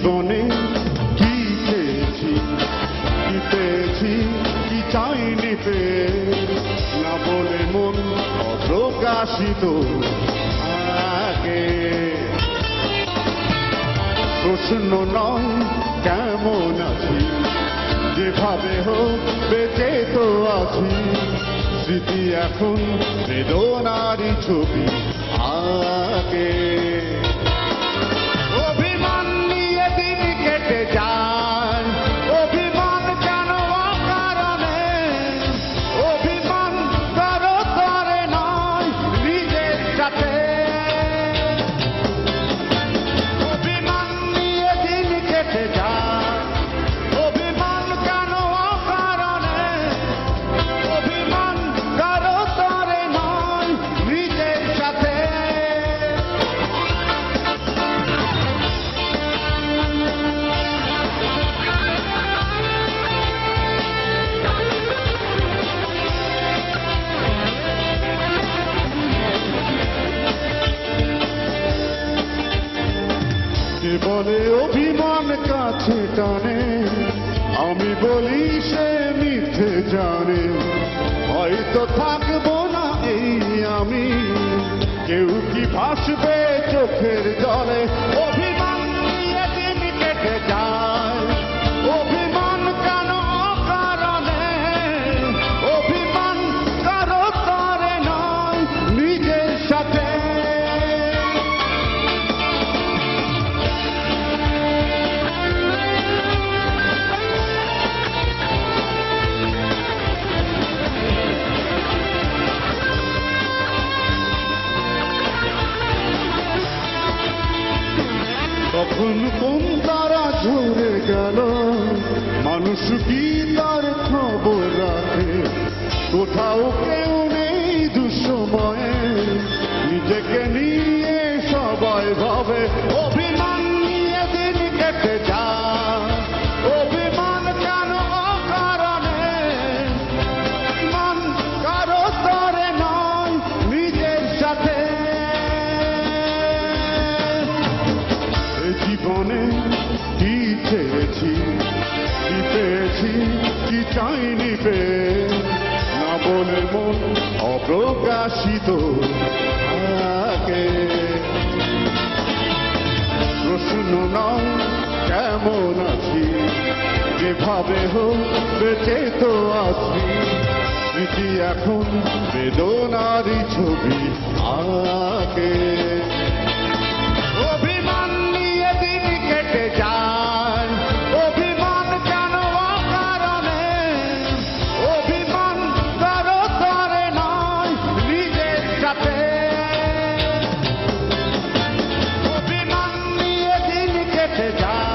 জীবনে কি চেয়েছি, কি পেয়েছি, কি চাইনি পেয়ে, না বলে মন অপ্রকাশিত থাকে। প্রশ্ন নয় কেমন আছি, যেভাবে হোক বেঁচে তো আছি। স্মৃতি এখন বেদনারই ছবি আগে। অভিমান নিয়ে দিন কেটে যায়, অভিমান কেন অকারণে, অভিমান কারো তরে নয় নিজের সাথে। অভিমান নিয়ে দিন কেটে যায়, অভিমান কেন অকারণে, অভিমান কারো তরে নয় নিজের সাথে। কে বলে অভিমান কাছে টানে, আমি বলি সে মিথ্যে জানে। হয়তো থাকবো না এই আমি, কেউ কি ভাসবে চোখের জলে। অভিমান নিয়ে দিন কেটে যায়, অভিমান কেন অকারণে, অভিমান কারো তরে নয় নিজের সাথে। কখন কোন তারা ঝরে গেল, মানুষ কি তার খবর রাখে। কোথাও কেউ নেই দুঃসময়ে, নিজেকে নিয়ে সবাই ভাবে। অভিমান নিয়ে দিন কেটে যায়, অভিমান কেন অকারণে, অভিমান কারো তরে নয় নিজের সাথে। জীবনে কি চেয়েছি, কি পেয়েছি, কি চাইনি পেয়ে, না বলে মন অপ্রকাশিত থাকে। প্রশ্ন নয় কেমন আছি, যেভাবে হোক বেঁচে তো আছি। স্মৃতি এখন বেদনারই ছবি আগে। অভিমান নিয়ে দিন কেটে যায়, অভিমান কেন অকারণে, অভিমান কারো তরে নয় নিজের সাথে। অভিমান নিয়ে দিন কেটে যায়।